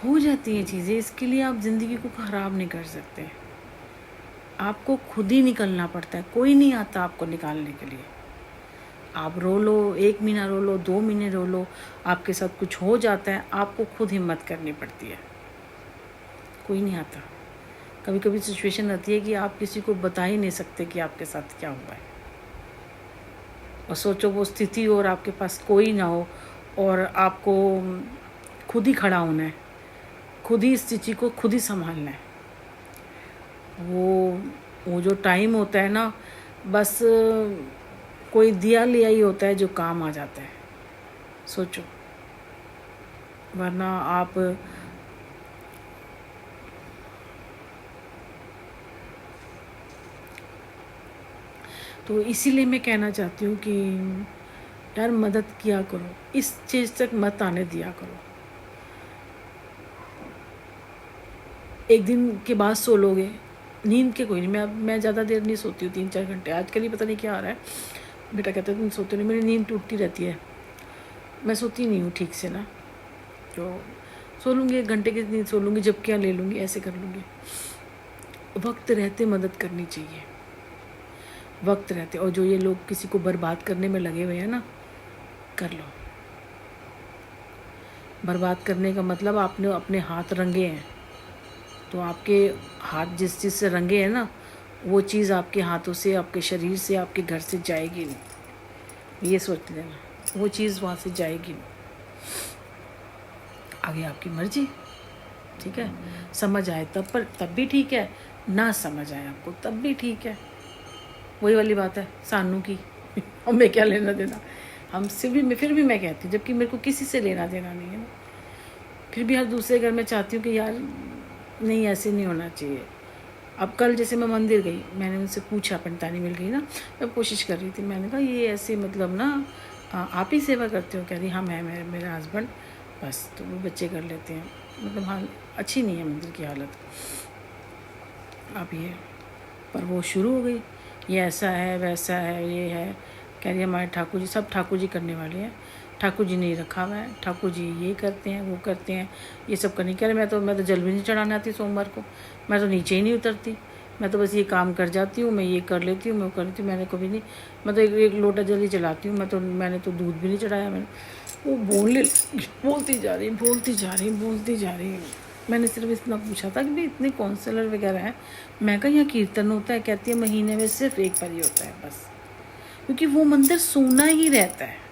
हो जाती हैं चीज़ें, इसके लिए आप ज़िंदगी को ख़राब नहीं कर सकते। आपको खुद ही निकलना पड़ता है, कोई नहीं आता आपको निकालने के लिए। आप रो लो, 1 महीना रो लो, 2 महीने रो लो, आपके साथ कुछ हो जाता है, आपको खुद हिम्मत करनी पड़ती है, कोई नहीं आता। कभी कभी सिचुएशन आती है कि आप किसी को बता ही नहीं सकते कि आपके साथ क्या हुआ है। और सोचो वो स्थिति और आपके पास कोई ना हो और आपको खुद ही खड़ा होना है, खुद ही इस स्थिति को खुद ही संभालना है। वो जो टाइम होता है ना, बस कोई दिया लिया ही होता है जो काम आ जाता है, सोचो। वरना आप तो इसीलिए मैं कहना चाहती हूँ कि यार मदद किया करो, इस चीज़ तक मत आने दिया करो। एक दिन के बाद सो लोगे, नींद के कोई नहीं, मैं ज़्यादा देर नहीं सोती हूँ, 3-4 घंटे। आजकल ही पता नहीं क्या आ रहा है, बेटा कहता है तुम सोते नहीं, मेरी नींद टूटती रहती है, मैं सोती नहीं हूँ ठीक से ना। तो सो लूँगी, 1 घंटे की नींद सो लूँगी, जब क्या ले लूँगी, ऐसे कर लूँगी। वक्त रहते मदद करनी चाहिए, वक्त रहते। और जो ये लोग किसी को बर्बाद करने में लगे हुए हैं ना, कर लो। बर्बाद करने का मतलब आपने अपने हाथ रंगे हैं, तो आपके हाथ जिस चीज़ से रंगे हैं ना, वो चीज़ आपके हाथों से, आपके शरीर से, आपके घर से जाएगी नहीं, ये सोच लेना। वो चीज़ वहाँ से जाएगी नहीं। आगे आपकी मर्जी, ठीक है। समझ आए तब भी ठीक है, ना समझ आए आपको तब भी ठीक है। वही वाली बात है सानू की हमें क्या लेना देना, हमसे भी फिर भी मैं कहती हूँ, जबकि मेरे को किसी से लेना देना नहीं है ना, फिर भी हर दूसरे घर में चाहती हूँ कि यार नहीं, ऐसे नहीं होना चाहिए। अब कल जैसे मैं मंदिर गई, मैंने उनसे पूछा, पंडितानी मिल गई ना, मैं कोशिश कर रही थी, मैंने कहा ये ऐसे मतलब ना आप ही सेवा करते हो? कह रही हाँ, मैं मेरा हस्बैंड, बस, तो वो बच्चे कर लेते हैं। मतलब हाँ, अच्छी नहीं है मंदिर की हालत अब ये। पर वो शुरू हो गई, ये ऐसा है, वैसा है, ये है। कह रही हमारे ठाकुर जी, सब ठाकुर जी करने वाले हैं, ठाकुर जी ने रखा हुआ है, ठाकुर जी ये करते हैं, वो करते हैं, ये सब करने। कह रहे मैं तो जल भी नहीं चढ़ाने आती सोमवार को, मैं तो नीचे ही नहीं उतरती, मैं तो बस ये काम कर जाती हूँ, मैं ये कर लेती हूँ, मैं वो कर लेती हूँ, मैंने कभी नहीं, मैं तो एक लोटा जल ही चलाती हूँ, मैंने तो दूध भी नहीं चढ़ाया। मैंने वो बोलती जा रही। मैंने सिर्फ इतना पूछा था कि भाई इतने काउंसलर वगैरह हैं, मैं कहा यहाँ कीर्तन होता है? कहती है महीने में सिर्फ एक बार ही होता है बस, क्योंकि वो मंदिर सूना ही रहता है।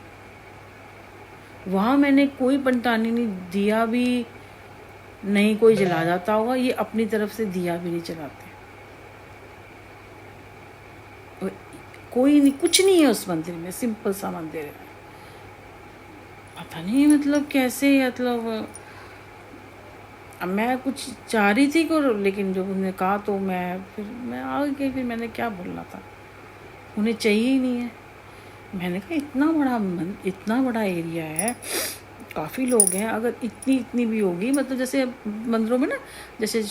वहाँ मैंने कोई पंटानी नहीं, दिया भी नहीं कोई जला जाता होगा, ये अपनी तरफ से दिया भी नहीं जलाते, कोई नहीं, कुछ नहीं है उस मंदिर में, सिंपल सा मंदिर है। पता नहीं मतलब कैसे, मतलब अब मैं कुछ चाह रही थी करो, लेकिन जब उन्होंने कहा तो मैं आ गई, फिर मैंने क्या बोलना था, उन्हें चाहिए ही नहीं है। मैंने कहा इतना बड़ा एरिया है, काफ़ी लोग हैं, अगर इतनी भी होगी, मतलब जैसे मंदिरों में ना, जैसे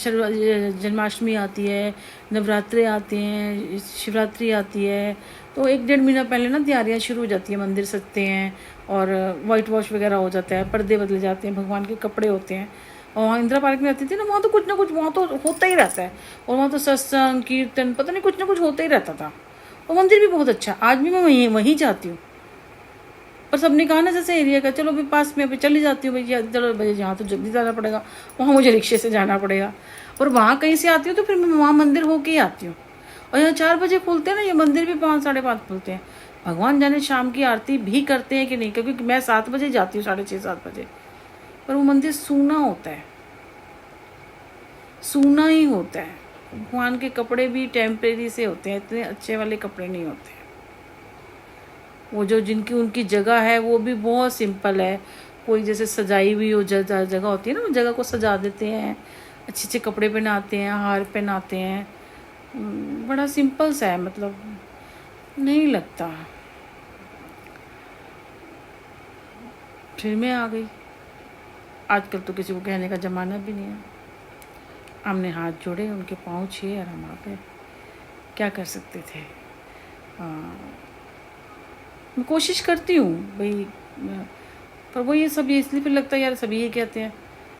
जन्माष्टमी आती है, नवरात्रे आते हैं, शिवरात्रि आती है, तो 1-1.5 महीना पहले ना तैयारियाँ शुरू हो जाती हैं, मंदिर सजते हैं और वाइट वॉश वगैरह हो जाता है, पर्दे बदले जाते हैं, भगवान के कपड़े होते हैं। और वहाँ इंदिरा पार्क में रहती थी ना, वहाँ तो कुछ ना कुछ वहाँ तो होता ही रहता है, और वहाँ तो सत्संग कीर्तन पता नहीं कुछ ना कुछ होता ही रहता था। और मंदिर भी बहुत अच्छा, आज भी मैं वहीं जाती हूँ। पर सबने कहा ना जैसे एरिया का, चलो भाई पास में, अभी चली जाती हूँ भैया, चलो भैया यहाँ तो जल्दी जाना पड़ेगा, वहाँ मुझे रिक्शे से जाना पड़ेगा, और वहाँ कहीं से आती हूँ तो फिर मैं वहाँ मंदिर होके ही आती हूँ। और यहाँ 4 बजे खुलते हैं ना, ये मंदिर भी 5-5:30 खुलते हैं। भगवान जाने शाम की आरती भी करते हैं कि नहीं, क्योंकि मैं 7 बजे जाती हूँ, 6:30-7 बजे, पर वो मंदिर सूना होता है, सूना ही होता है। भगवान के कपड़े भी टेम्परेरी से होते हैं, इतने अच्छे वाले कपड़े नहीं होते। वो जो जिनकी उनकी जगह है वो भी बहुत सिंपल है, कोई जैसे सजाई हुई हो जगह होती है ना, वो जगह को सजा देते हैं, अच्छे अच्छे कपड़े पहनाते हैं, हार पहनाते हैं, बड़ा सिंपल सा है, मतलब नहीं लगता। फिर मैं आ गई, आजकल तो किसी को कहने का ज़माना भी नहीं है। हमने हाथ जोड़े, उनके पाँव छुए और हम आ गए, क्या कर सकते थे। मैं कोशिश करती हूँ भाई, पर वो ये सब ये इसलिए फिर लगता है यार सभी ये कहते हैं,